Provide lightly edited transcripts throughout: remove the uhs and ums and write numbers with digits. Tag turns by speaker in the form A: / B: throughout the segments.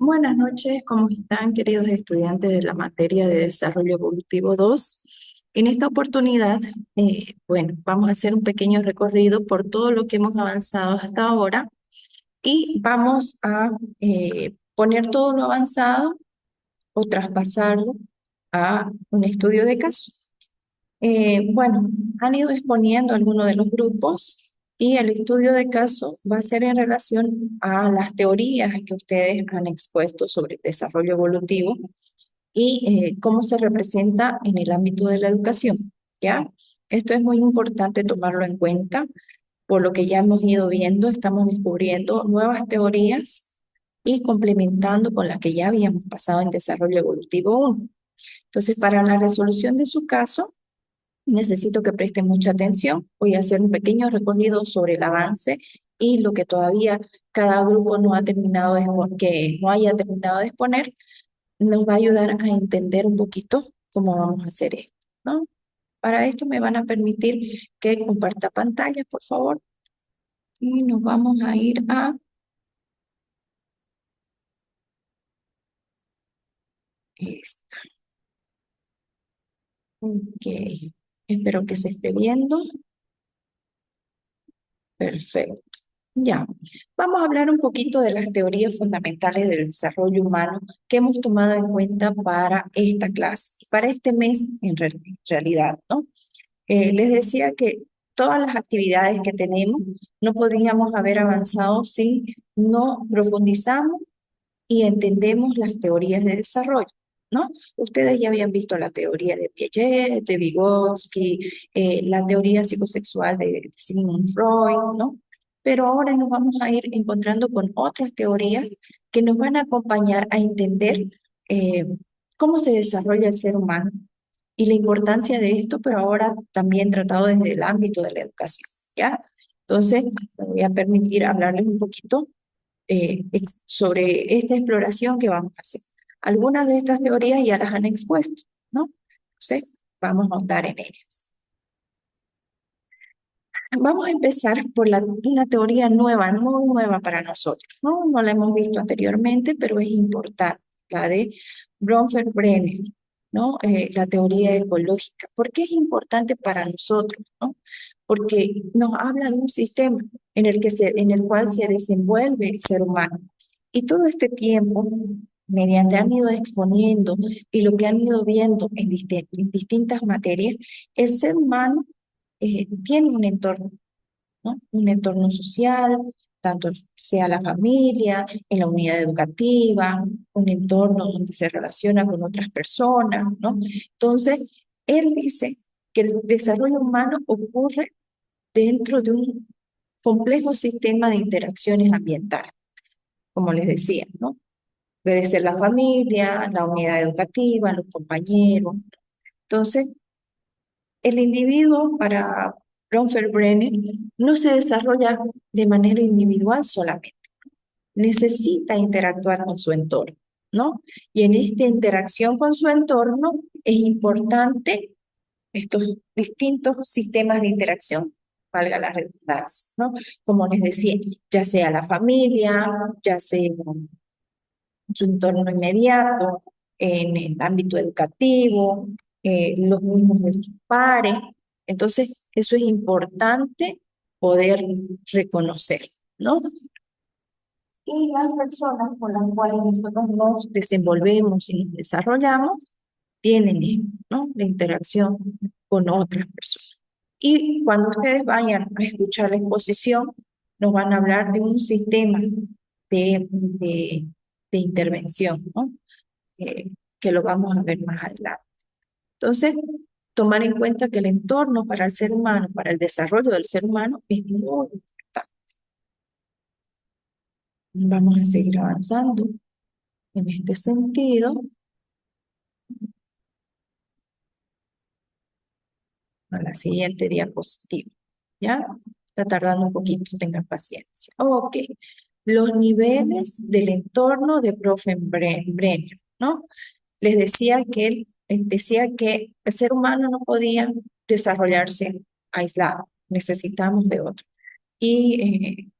A: Buenas noches, ¿cómo están, queridos estudiantes de la materia de Desarrollo Evolutivo 2? En esta oportunidad, bueno, vamos a hacer un pequeño recorrido por todo lo que hemos avanzado hasta ahora y vamos a poner todo lo avanzado o traspasarlo a un estudio de caso. Bueno, han ido exponiendo algunos de los grupos y el estudio de caso va a ser en relación a las teorías que ustedes han expuesto sobre el desarrollo evolutivo y cómo se representa en el ámbito de la educación, ¿ya? Esto es muy importante tomarlo en cuenta, por lo que ya hemos ido viendo, estamos descubriendo nuevas teorías y complementando con las que ya habíamos pasado en desarrollo evolutivo 1. Entonces, para la resolución de su caso, necesito que presten mucha atención. Voy a hacer un pequeño recorrido sobre el avance y lo que todavía cada grupo no ha terminado que no haya terminado de exponer, nos va a ayudar a entender un poquito cómo vamos a hacer esto, ¿no? Para esto me van a permitir que comparta pantalla, por favor, y nos vamos a ir a esta. Ok, espero que se esté viendo. Perfecto. Ya, vamos a hablar un poquito de las teorías fundamentales del desarrollo humano que hemos tomado en cuenta para esta clase, para este mes en realidad, ¿no? Les decía que todas las actividades que tenemos no podríamos haber avanzado si no profundizamos y entendemos las teorías de desarrollo, ¿no? Ustedes ya habían visto la teoría de Piaget, de Vygotsky, la teoría psicosexual de Sigmund Freud, ¿no? Pero ahora nos vamos a ir encontrando con otras teorías que nos van a acompañar a entender eh, cómo se desarrolla el ser humano y la importancia de esto, pero ahora también tratado desde el ámbito de la educación, ¿ya? Entonces, me voy a permitir hablarles un poquito sobre esta exploración que vamos a hacer. Algunas de estas teorías ya las han expuesto, ¿no? Entonces, vamos a ahondar en ellas. Vamos a empezar por una teoría nueva, muy nueva para nosotros, ¿no? No la hemos visto anteriormente, pero es importante, la de Bronfeld-Brenner, ¿no? La teoría ecológica. ¿Por qué es importante para nosotros, no? Porque nos habla de un sistema en el cual se desenvuelve el ser humano. Y todo este tiempo, mediante han ido exponiendo y lo que han ido viendo en distintas materias, el ser humano tiene un entorno, ¿no? Un entorno social, tanto sea la familia, en la unidad educativa, un entorno donde se relaciona con otras personas, ¿no? Entonces, él dice que el desarrollo humano ocurre dentro de un complejo sistema de interacciones ambientales, como les decía, ¿no? Puede ser la familia, la unidad educativa, los compañeros. Entonces, el individuo para Bronfeld-Brenner no se desarrolla de manera individual solamente, necesita interactuar con su entorno, ¿no? Y en esta interacción con su entorno es importante estos distintos sistemas de interacción, valga la redundancia, ¿no? Como les decía, ya sea la familia, ya sea su entorno inmediato, en el ámbito educativo, los mismos de sus pares. Entonces, eso es importante poder reconocer, ¿no? Y las personas con las cuales nosotros nos desenvolvemos y nos desarrollamos tienen esto, ¿no? La interacción con otras personas. Y cuando ustedes vayan a escuchar la exposición, nos van a hablar de un sistema de intervención, ¿no? Que lo vamos a ver más adelante. Entonces, tomar en cuenta que el entorno para el ser humano, para el desarrollo del ser humano, es muy importante. Vamos a seguir avanzando en este sentido. A la siguiente diapositiva. ¿Ya? Está tardando un poquito, tengan paciencia. Ok. Los niveles del entorno de profe Brenner, ¿no? Les decía que él decía que el ser humano no podía desarrollarse aislado, necesitamos de otro. Y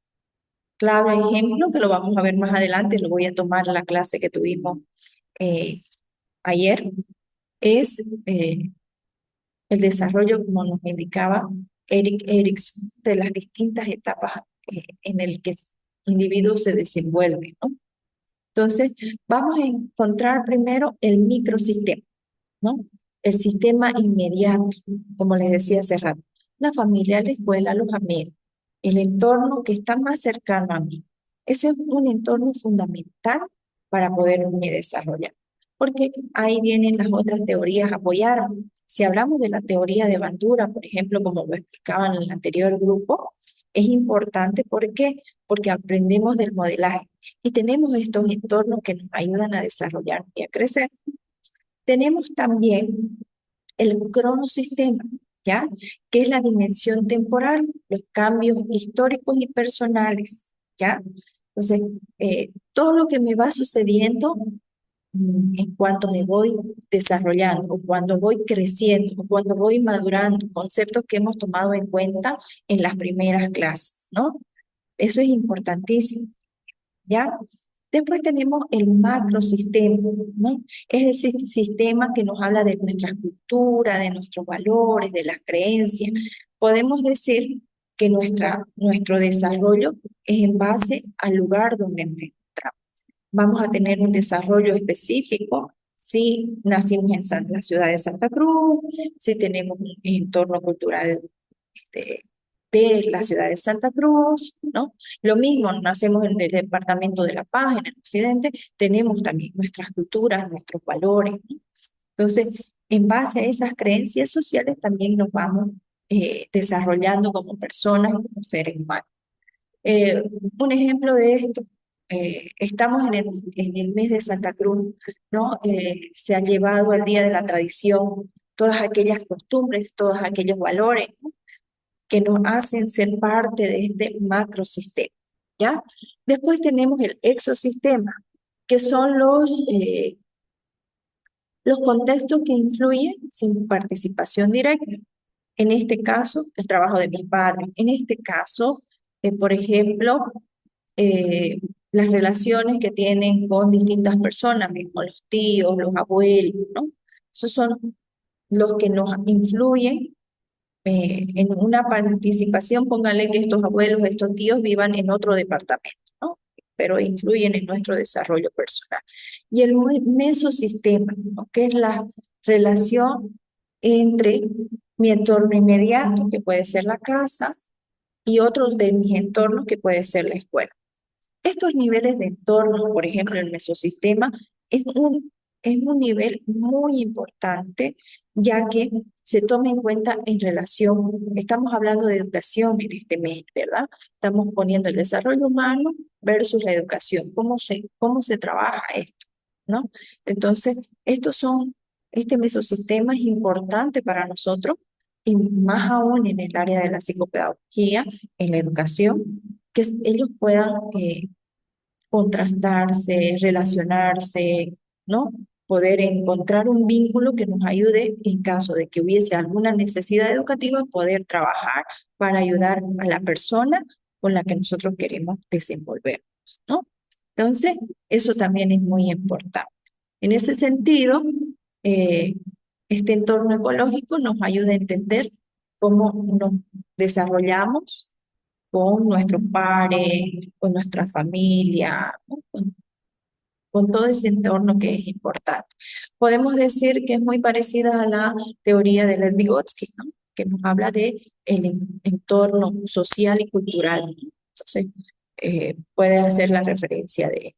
A: claro ejemplo, que lo vamos a ver más adelante, lo voy a tomar en la clase que tuvimos eh, ayer, es el desarrollo, como nos indicaba Eric Erickson, de las distintas etapas en el que el individuo se desenvuelve, ¿no? Entonces, vamos a encontrar primero el microsistema, ¿no? El sistema inmediato, como les decía hace rato, la familia, la escuela, los amigos, el entorno que está más cercano a mí. Ese es un entorno fundamental para poderme desarrollar, porque ahí vienen las otras teorías a apoyar. Si hablamos de la teoría de Bandura, por ejemplo, como lo explicaban en el anterior grupo, es importante. ¿Por qué? Porque aprendemos del modelaje y tenemos estos entornos que nos ayudan a desarrollar y a crecer. Tenemos también el cronosistema, ¿ya? Que es la dimensión temporal, los cambios históricos y personales, ¿ya? Entonces, todo lo que me va sucediendo en cuanto me voy desarrollando, o cuando voy creciendo, o cuando voy madurando, conceptos que hemos tomado en cuenta en las primeras clases, ¿no? Eso es importantísimo. ¿Ya? Después tenemos el macrosistema, ¿no? Es ese sistema que nos habla de nuestra cultura, de nuestros valores, de las creencias. Podemos decir que nuestro desarrollo es en base al lugar donde nos encontramos. Vamos a tener un desarrollo específico si nacimos en la ciudad de Santa Cruz, si tenemos un entorno cultural este, de la ciudad de Santa Cruz, ¿no? Lo mismo, nacemos en el departamento de La Paz, en el occidente, tenemos también nuestras culturas, nuestros valores, ¿no? Entonces, en base a esas creencias sociales también nos vamos desarrollando como personas, como seres humanos. Eh, un ejemplo de esto, estamos en el mes de Santa Cruz, ¿no? Se ha llevado al Día de la Tradición todas aquellas costumbres, todos aquellos valores, ¿no? Que nos hacen ser parte de este macrosistema, ¿ya? Después tenemos el exosistema, que son los contextos que influyen sin participación directa. En este caso, el trabajo de mis padres. En este caso, por ejemplo, las relaciones que tienen con distintas personas, mismo los tíos, los abuelos, ¿no? Esos son los que nos influyen en una participación, póngale que estos abuelos, estos tíos vivan en otro departamento, ¿no? Pero influyen en nuestro desarrollo personal. Y el mesosistema, ¿no? Que es la relación entre mi entorno inmediato, que puede ser la casa, y otros de mis entornos, que puede ser la escuela. Estos niveles de entorno, por ejemplo, el mesosistema, es es un nivel muy importante, ya que se toma en cuenta en relación, estamos hablando de educación en este mes, ¿verdad? Estamos poniendo el desarrollo humano versus la educación, cómo se trabaja esto, ¿no? Entonces, este mesosistema es importante para nosotros, y más aún en el área de la psicopedagogía, en la educación, que ellos puedan contrastarse, relacionarse, ¿no? Poder encontrar un vínculo que nos ayude en caso de que hubiese alguna necesidad educativa, poder trabajar para ayudar a la persona con la que nosotros queremos desenvolvernos, ¿no? Entonces, eso también es muy importante. En ese sentido, eh, este entorno ecológico nos ayuda a entender cómo nos desarrollamos con nuestros pares, con nuestra familia, ¿no? Con todo ese entorno que es importante. Podemos decir que es muy parecida a la teoría de Lev Vygotsky, ¿no? Que nos habla de el entorno social y cultural. Entonces, puede hacer la referencia de.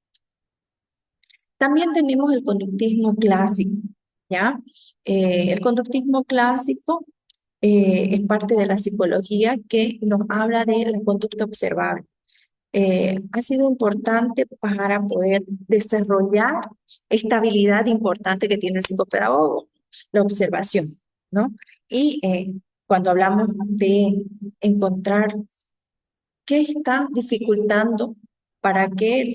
A: También tenemos el conductismo clásico, ¿ya? El conductismo clásico es parte de la psicología que nos habla de la conducta observable. Ha sido importante para poder desarrollar esta habilidad importante que tiene el psicopedagogo, la observación, ¿no? Y cuando hablamos de encontrar qué está dificultando para que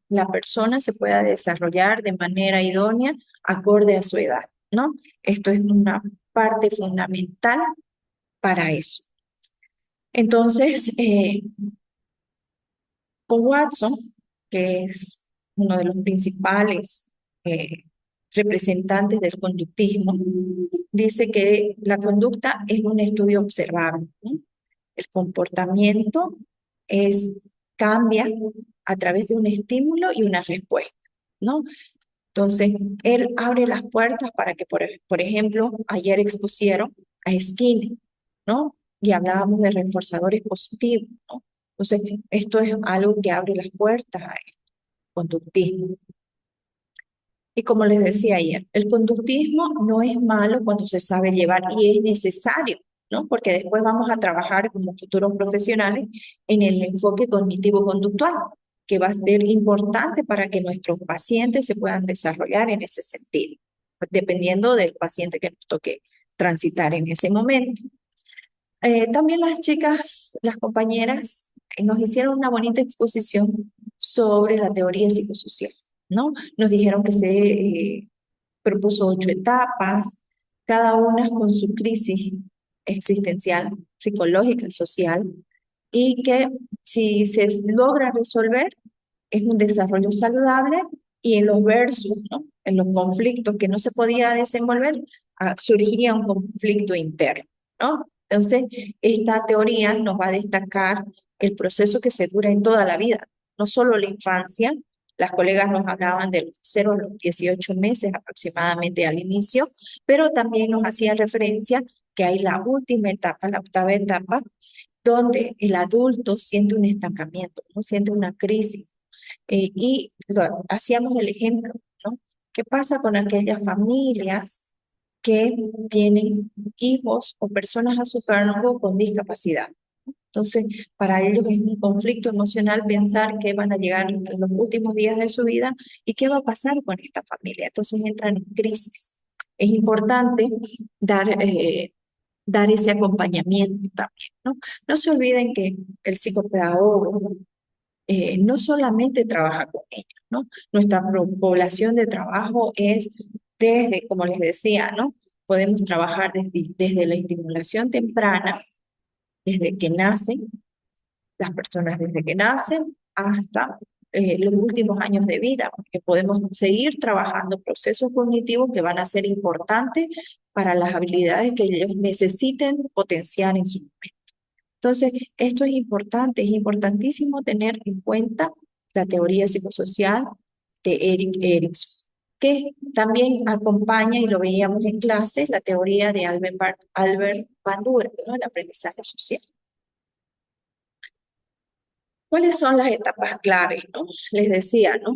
A: la persona se pueda desarrollar de manera idónea, acorde a su edad, ¿no? Esto es una parte fundamental para eso. Entonces, Con Watson, que es uno de los principales eh, representantes del conductismo, dice que la conducta es un estudio observable, ¿no? El comportamiento cambia a través de un estímulo y una respuesta, ¿no? Entonces, él abre las puertas para que, por ejemplo, ayer expusieron a Skinner, ¿no? Y hablábamos de reforzadores positivos, ¿no? Entonces, esto es algo que abre las puertas al conductismo. Y como les decía ayer, el conductismo no es malo cuando se sabe llevar y es necesario, ¿no? Porque después vamos a trabajar como futuros profesionales en el enfoque cognitivo-conductual, que va a ser importante para que nuestros pacientes se puedan desarrollar en ese sentido, dependiendo del paciente que nos toque transitar en ese momento. También las chicas, las compañeras, nos hicieron una bonita exposición sobre la teoría psicosocial, ¿no? Nos dijeron que se propuso 8 etapas, cada una con su crisis existencial, psicológica, social, y que si se logra resolver, es un desarrollo saludable y en los versus, ¿no? En los conflictos que no se podía desenvolver, surgiría un conflicto interno, ¿no? Entonces, esta teoría nos va a destacar el proceso que se dura en toda la vida, no solo la infancia. Las colegas nos hablaban de los 0 a los 18 meses aproximadamente al inicio, pero también nos hacían referencia que hay la última etapa, la octava etapa, donde el adulto siente un estancamiento, ¿no? Siente una crisis. Hacíamos el ejemplo, ¿no? ¿Qué pasa con aquellas familias que tienen hijos o personas a su cargo con discapacidad? Entonces, para ellos es un conflicto emocional pensar que van a llegar en los últimos días de su vida y qué va a pasar con esta familia. Entonces entran en crisis. Es importante dar ese acompañamiento también, ¿no? No se olviden que el psicopedagogo no solamente trabaja con ellos, ¿no? Nuestra población de trabajo es desde, como les decía, ¿no? Podemos trabajar desde la estimulación temprana, desde que nacen, las personas desde que nacen hasta los últimos años de vida, porque podemos seguir trabajando procesos cognitivos que van a ser importantes para las habilidades que ellos necesiten potenciar en su momento. Entonces, esto es importantísimo tener en cuenta la teoría psicosocial de Erik Erikson, que también acompaña, y lo veíamos en clase, la teoría de Albert Bandura, ¿no? El aprendizaje social. ¿Cuáles son las etapas clave, no? Les decía, ¿no?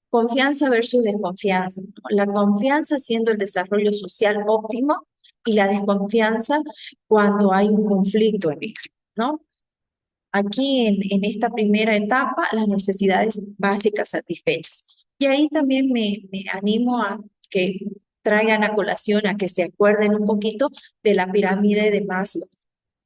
A: Confianza versus desconfianza, ¿no? La confianza siendo el desarrollo social óptimo y la desconfianza cuando hay un conflicto en él, ¿no? Aquí en esta primera etapa, las necesidades básicas satisfechas. Y ahí también me animo a que traigan a colación, a que se acuerden un poquito de la pirámide de Maslow,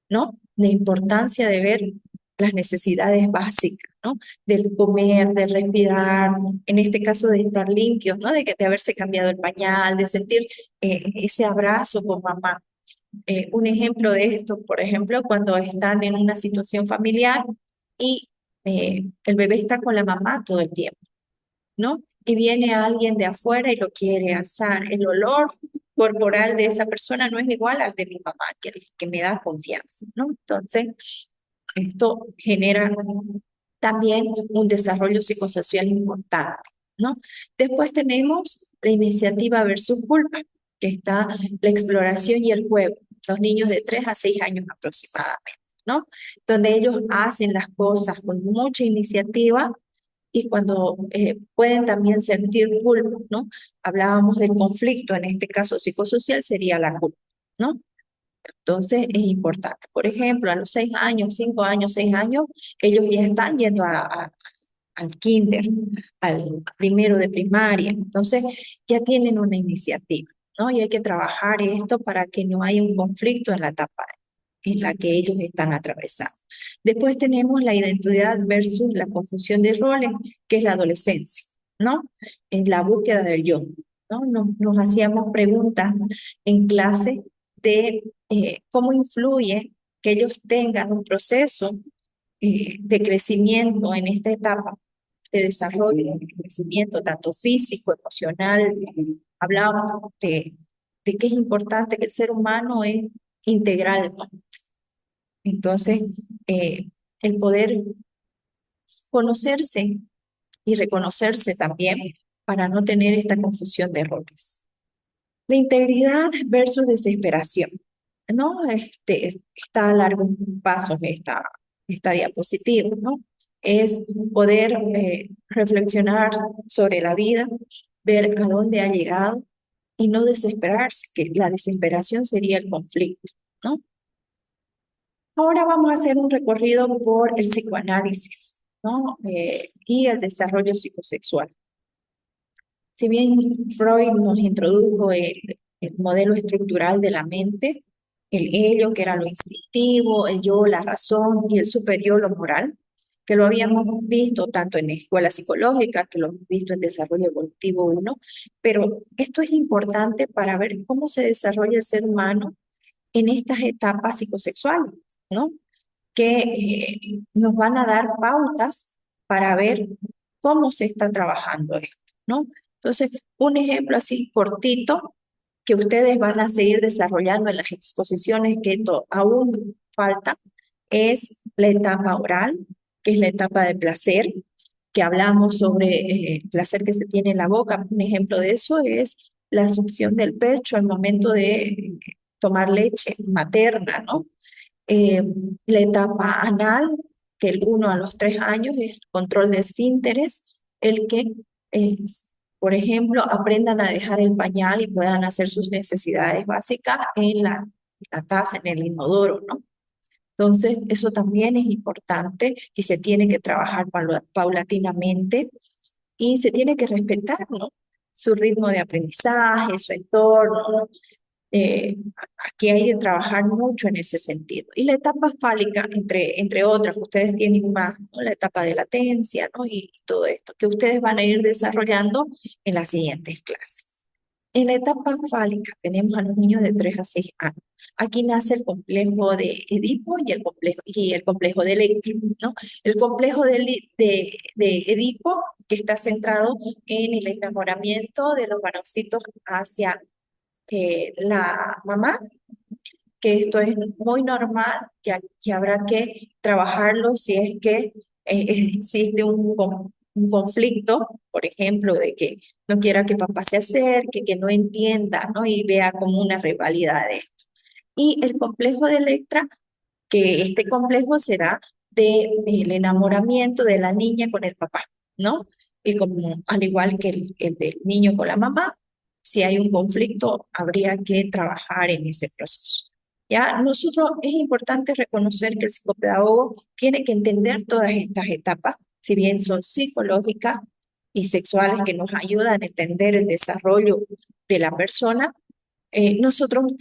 A: ¿no? La importancia de ver las necesidades básicas, ¿no? Del comer, de respirar, en este caso de estar limpios, ¿no? De haberse cambiado el pañal, de sentir ese abrazo con mamá. Un ejemplo de esto, por ejemplo, cuando están en una situación familiar y el bebé está con la mamá todo el tiempo, ¿no? Y viene alguien de afuera y lo quiere alzar. El olor corporal de esa persona no es igual al de mi mamá, que me da confianza, ¿no? Entonces, esto genera también un desarrollo psicosocial importante, ¿no? Después tenemos la iniciativa versus culpa, que está la exploración y el juego, los niños de 3 a 6 años aproximadamente, ¿no? Donde ellos hacen las cosas con mucha iniciativa y cuando pueden también sentir culpa, ¿no? Hablábamos del conflicto, en este caso psicosocial sería la culpa, ¿no? Entonces es importante. Por ejemplo, a los 6 años, 5 años, 6 años, ellos ya están yendo al kinder, al primero de primaria. Entonces ya tienen una iniciativa, ¿no? Y hay que trabajar esto para que no haya un conflicto en la etapa en la que ellos están atravesando. Después tenemos la identidad versus la confusión de roles, que es la adolescencia, ¿no? En la búsqueda del yo, ¿no? Nos hacíamos preguntas en clase de cómo influye que ellos tengan un proceso de crecimiento en esta etapa de desarrollo, de crecimiento, tanto físico, emocional. Hablábamos de que es importante que el ser humano es integral, ¿no? Entonces, el poder conocerse y reconocerse también para no tener esta confusión de roles. La integridad versus desesperación, ¿no? Está a largos pasos esta diapositiva, ¿no? Es poder reflexionar sobre la vida, ver a dónde ha llegado y no desesperarse, que la desesperación sería el conflicto, ¿no? Ahora vamos a hacer un recorrido por el psicoanálisis, ¿no? Y el desarrollo psicosexual. Si bien Freud nos introdujo el modelo estructural de la mente, el ello, que era lo instintivo, el yo, la razón, y el superior, lo moral, que lo habíamos visto tanto en escuela psicológica, que lo hemos visto en desarrollo evolutivo 1, pero esto es importante para ver cómo se desarrolla el ser humano en estas etapas psicosexuales, ¿no? Que nos van a dar pautas para ver cómo se está trabajando esto, ¿no? Entonces, un ejemplo así cortito que ustedes van a seguir desarrollando en las exposiciones que aún falta es la etapa oral, que es la etapa de placer, que hablamos sobre el placer que se tiene en la boca. Un ejemplo de eso es la succión del pecho al momento de tomar leche materna, ¿no? Eh, la etapa anal, que el 1 a los 3 años es control de esfínteres, el que, eh, por ejemplo, aprendan a dejar el pañal y puedan hacer sus necesidades básicas en la taza, en el inodoro, ¿no? Entonces, eso también es importante y se tiene que trabajar paulatinamente y se tiene que respetar, ¿no? Su ritmo de aprendizaje, su entorno, ¿no? Aquí hay que trabajar mucho en ese sentido. Y la etapa fálica, entre otras, ustedes tienen más, ¿no? La etapa de latencia, ¿no? Y todo esto, que ustedes van a ir desarrollando en las siguientes clases. En la etapa fálica tenemos a los niños de 3 a 6 años. Aquí nace el complejo de Edipo y el complejo de Electra, ¿no? El complejo de Edipo, que está centrado en el enamoramiento de los varoncitos hacia la mamá, que esto es muy normal, que habrá que trabajarlo si es que existe un conflicto, por ejemplo, de que no quiera que papá se acerque, que no entienda, ¿no? Y vea como una rivalidad de esto. Y el complejo de Electra, que este complejo será del enamoramiento de la niña con el papá, ¿no? Y como al igual que el del niño con la mamá, si hay un conflicto, habría que trabajar en ese proceso. Ya, nosotros es importante reconocer que el psicopedagogo tiene que entender todas estas etapas, si bien son psicológicas y sexuales que nos ayudan a entender el desarrollo de la persona. Nosotros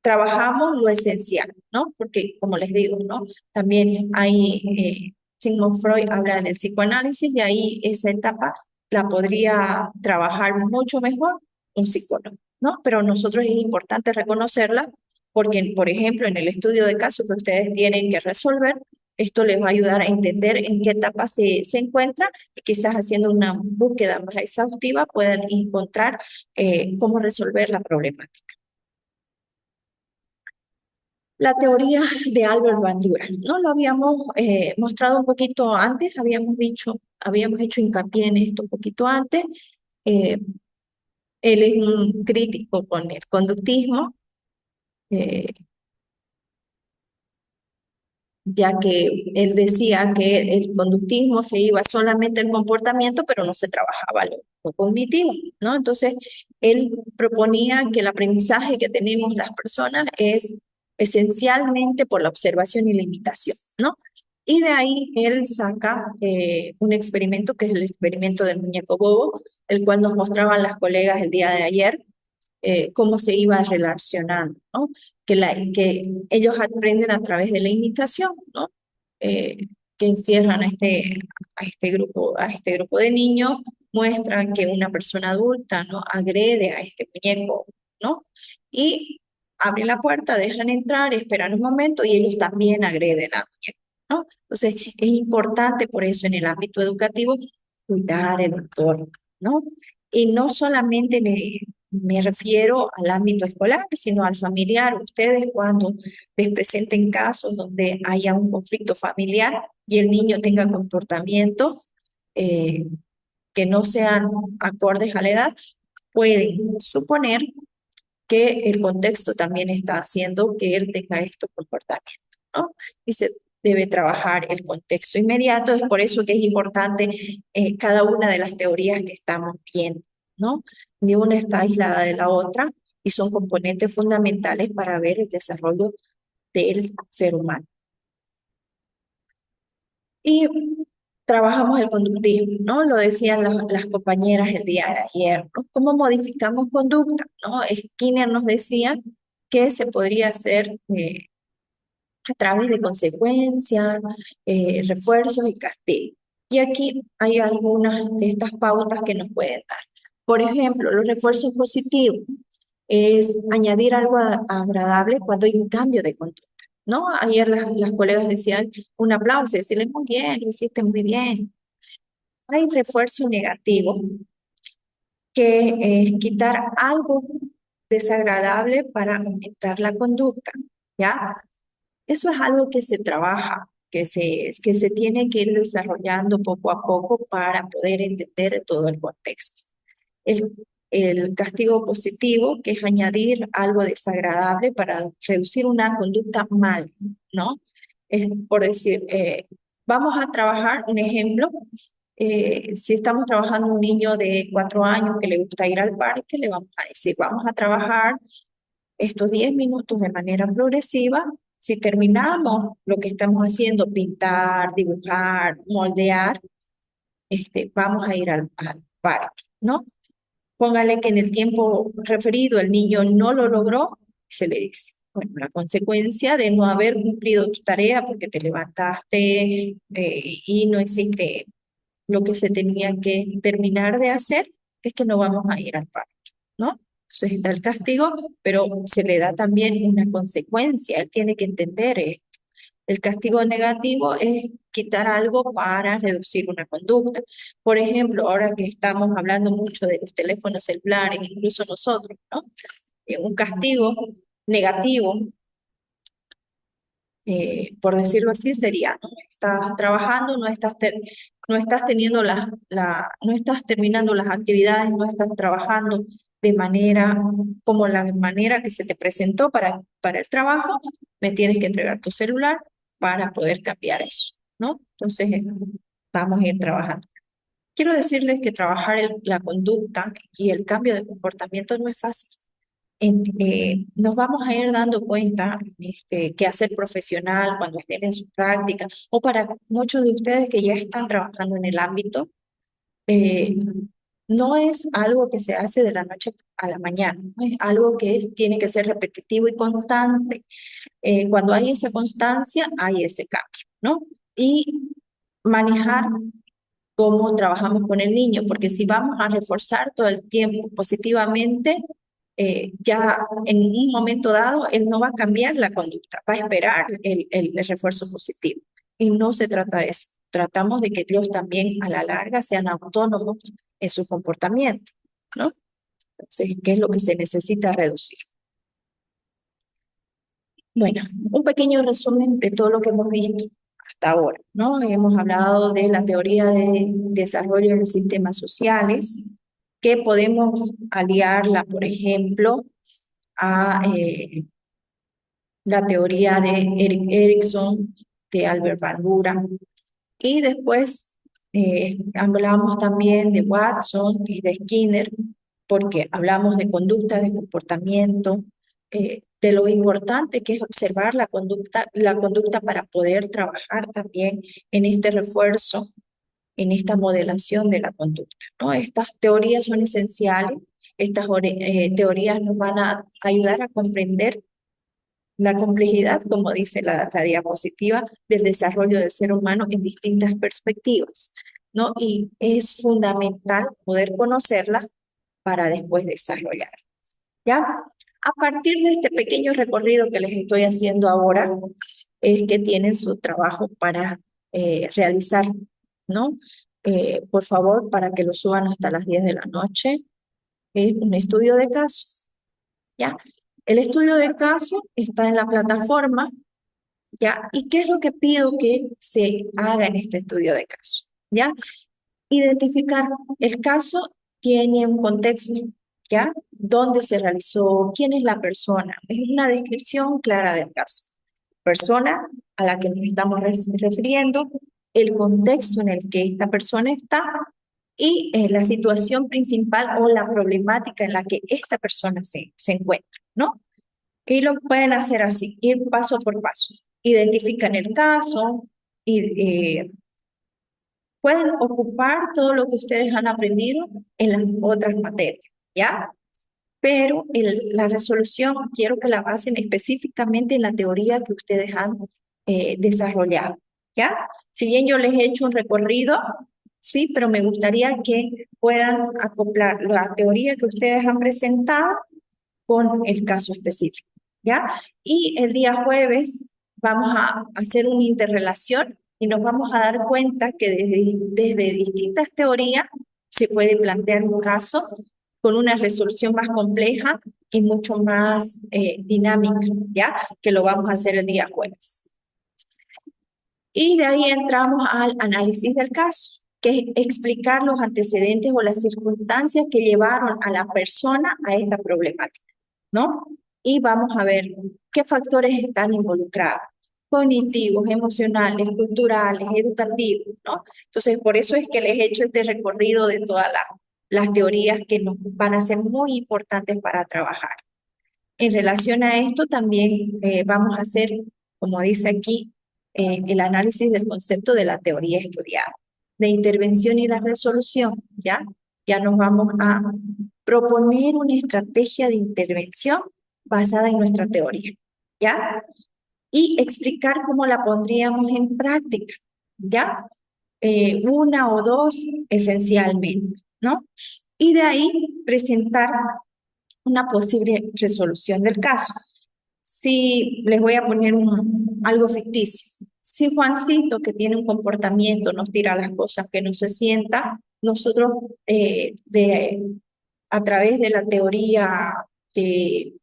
A: trabajamos lo esencial, ¿no? Porque, como les digo, ¿no? También hay, Sigmund Freud habla del psicoanálisis y ahí esa etapa la podría trabajar mucho mejor un psicólogo, ¿no? Pero nosotros es importante reconocerla porque, por ejemplo, en el estudio de casos que ustedes tienen que resolver, esto les va a ayudar a entender en qué etapa se encuentra y quizás haciendo una búsqueda más exhaustiva puedan encontrar cómo resolver la problemática. La teoría de Albert Bandura. No lo habíamos mostrado un poquito antes, habíamos hecho hincapié en esto un poquito antes. Eh, Él es un crítico con el conductismo, eh, ya que él decía que el conductismo se iba solamente al comportamiento, pero no se trabajaba lo cognitivo, ¿no? Entonces, él proponía que el aprendizaje que tenemos las personas es esencialmente por la observación y la imitación, ¿no? Y de ahí él saca un experimento que es el experimento del muñeco bobo, el cual nos mostraban las colegas el día de ayer, cómo se iba relacionando, ¿no? Que ellos aprenden a través de la imitación, ¿no? Eh, que encierran a este grupo de niños, muestran que una persona adulta, ¿no? Agrede a este muñeco, ¿no? Y abren la puerta, dejan entrar, esperan un momento y ellos también agreden al muñeco. ¿no? Entonces, es importante por eso en el ámbito educativo cuidar el entorno, ¿no? Y no solamente me refiero al ámbito escolar, sino al familiar. Ustedes cuando les presenten casos donde haya un conflicto familiar y el niño tenga comportamientos eh, que no sean acordes a la edad, pueden suponer que el contexto también está haciendo que él tenga estos comportamientos, ¿no? Y se debe trabajar el contexto inmediato, es por eso que es importante cada una de las teorías que estamos viendo, ¿no? Ni una está aislada de la otra y son componentes fundamentales para ver el desarrollo del ser humano. Y trabajamos el conductismo, ¿no? Lo decían las compañeras el día de ayer, ¿no? ¿Cómo modificamos conducta? ¿No? Skinner nos decía que se podría hacer a través de consecuencias, refuerzos y castigos. Y aquí hay algunas de estas pautas que nos pueden dar. Por ejemplo, los refuerzos positivos es añadir algo agradable cuando hay un cambio de conducta, ¿no? Ayer las colegas decían un aplauso, decirle muy bien, lo hiciste muy bien. Hay refuerzo negativo, que es quitar algo desagradable para aumentar la conducta, ¿ya? Eso es algo que se trabaja, que se tiene que ir desarrollando poco a poco para poder entender todo el contexto. El, el castigo positivo, que es añadir algo desagradable para reducir una conducta mal, ¿no? Es por decir, vamos a trabajar un ejemplo. Si estamos trabajando un niño de 4 años que le gusta ir al parque, le vamos a decir, vamos a trabajar estos 10 minutos de manera progresiva. Si terminamos lo que estamos haciendo, pintar, dibujar, moldear, vamos a ir al parque, ¿no? Póngale que en el tiempo referido el niño no lo logró, se le dice, bueno, la consecuencia de no haber cumplido tu tarea porque te levantaste y no hiciste lo que se tenía que terminar de hacer, es que no vamos a ir al parque, ¿no? Entonces está el castigo, pero se le da también una consecuencia, él tiene que entender esto. El castigo negativo es quitar algo para reducir una conducta. Por ejemplo, ahora que estamos hablando mucho de los teléfonos celulares, incluso nosotros, ¿no? Un castigo negativo, por decirlo así, sería, ¿no? Estás trabajando, no estás teniendo no estás terminando las actividades, no estás trabajando de manera, como la manera que se te presentó para el trabajo, me tienes que entregar tu celular para poder cambiar eso, ¿no? Entonces, vamos a ir trabajando. Quiero decirles que trabajar la conducta y el cambio de comportamiento no es fácil. Nos vamos a ir dando cuenta qué hacer profesional cuando estén en su práctica o para muchos de ustedes que ya están trabajando en el ámbito, eh, no es algo que se hace de la noche a la mañana, ¿no? Es algo que tiene que ser repetitivo y constante. Cuando hay esa constancia, hay ese cambio, ¿no? Y manejar cómo trabajamos con el niño, porque si vamos a reforzar todo el tiempo positivamente, ya en un momento dado él no va a cambiar la conducta, va a esperar el refuerzo positivo. Y no se trata de eso. Tratamos de que ellos también a la larga sean autónomos en su comportamiento, ¿no? Entonces, ¿qué es lo que se necesita reducir? Bueno, un pequeño resumen de todo lo que hemos visto hasta ahora, ¿no? Hemos hablado de la teoría de desarrollo de sistemas sociales, que podemos aliarla, por ejemplo, a la teoría de Erik Erikson, de Albert Bandura, y después hablamos también de Watson y de Skinner, porque hablamos de conducta, de comportamiento, de lo importante que es observar la conducta para poder trabajar también en este refuerzo, en esta modelación de la conducta, ¿no? Estas teorías son esenciales, estas teorías nos van a ayudar a comprender la complejidad, como dice la diapositiva, del desarrollo del ser humano en distintas perspectivas, ¿no? Y es fundamental poder conocerla para después desarrollar, ¿ya? A partir de este pequeño recorrido que les estoy haciendo ahora, es que tienen su trabajo para realizar, ¿no? Por favor, para que lo suban hasta las 10 de la noche. Es un estudio de caso, ¿ya? El estudio de caso está en la plataforma, ¿ya? ¿Y qué es lo que pido que se haga en este estudio de caso? ¿Ya? Identificar el caso tiene un contexto, ¿ya? ¿Dónde se realizó? ¿Quién es la persona? Es una descripción clara del caso. Persona a la que nos estamos refiriendo, el contexto en el que esta persona está y la situación principal o la problemática en la que esta persona se encuentra, ¿no? Y lo pueden hacer así, ir paso por paso. Identifican el caso y pueden ocupar todo lo que ustedes han aprendido en las otras materias, ¿ya? Pero la resolución quiero que la basen específicamente en la teoría que ustedes han desarrollado, ¿ya? Si bien yo les he hecho un recorrido, sí, pero me gustaría que puedan acoplar la teoría que ustedes han presentado con el caso específico, ¿ya? Y el día jueves vamos a hacer una interrelación y nos vamos a dar cuenta que desde distintas teorías se puede plantear un caso con una resolución más compleja y mucho más dinámica, ¿ya? Que lo vamos a hacer el día jueves. Y de ahí entramos al análisis del caso, que es explicar los antecedentes o las circunstancias que llevaron a la persona a esta problemática, ¿no? Y vamos a ver qué factores están involucrados, cognitivos, emocionales, culturales, educativos, ¿no? Entonces, por eso es que les he hecho este recorrido de todas las teorías que nos van a ser muy importantes para trabajar. En relación a esto, también vamos a hacer, como dice aquí, el análisis del concepto de la teoría estudiada, de intervención y la resolución, ¿ya? Ya nos vamos a proponer una estrategia de intervención basada en nuestra teoría, ¿ya? Y explicar cómo la pondríamos en práctica, ¿ya? Una o dos esencialmente, ¿no? Y de ahí presentar una posible resolución del caso. Si les voy a poner algo ficticio, si Juancito, que tiene un comportamiento, nos tira las cosas que no se sienta, nosotros a través de la teoría de,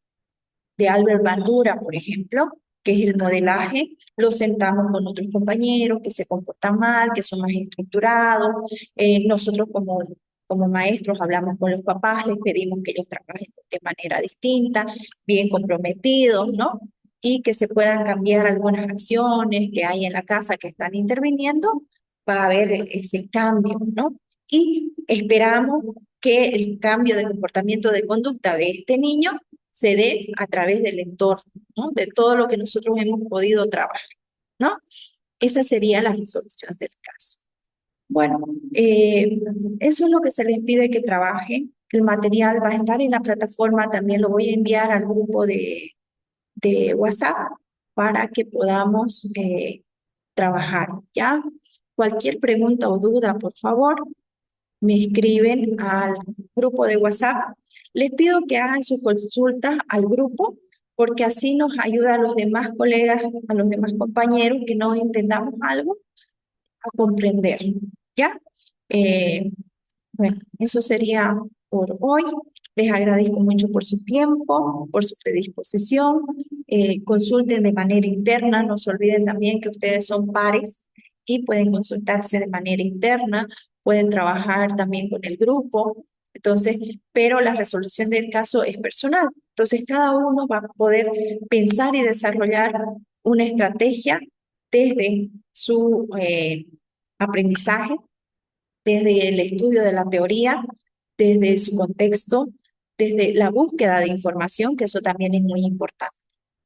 A: de Albert Bandura, por ejemplo, que es el modelaje, lo sentamos con otros compañeros que se comportan mal, que son más estructurados. Nosotros como maestros hablamos con los papás, les pedimos que ellos trabajen de manera distinta, bien comprometidos, ¿no? Y que se puedan cambiar algunas acciones que hay en la casa que están interviniendo, va a haber ese cambio, ¿no? Y esperamos que el cambio de comportamiento de conducta de este niño se dé a través del entorno, ¿no? De todo lo que nosotros hemos podido trabajar, ¿no? Esa sería la resolución del caso. Bueno, eso es lo que se les pide que trabajen. El material va a estar en la plataforma, también lo voy a enviar al grupo de WhatsApp para que podamos trabajar, ¿ya? Cualquier pregunta o duda, por favor, me escriben al grupo de WhatsApp. Les pido que hagan sus consultas al grupo porque así nos ayuda a los demás colegas, a los demás compañeros que no entendamos algo, a comprender, ¿ya? Eh, bueno, eso sería por hoy. Les agradezco mucho por su tiempo, por su predisposición. Consulten de manera interna. No se olviden también que ustedes son pares y pueden consultarse de manera interna. Pueden trabajar también con el grupo. Entonces, pero la resolución del caso es personal. Entonces, cada uno va a poder pensar y desarrollar una estrategia desde su aprendizaje, desde el estudio de la teoría, desde su contexto, desde la búsqueda de información, que eso también es muy importante,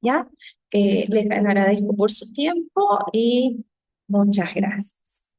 A: ¿ya? Les agradezco por su tiempo y muchas gracias.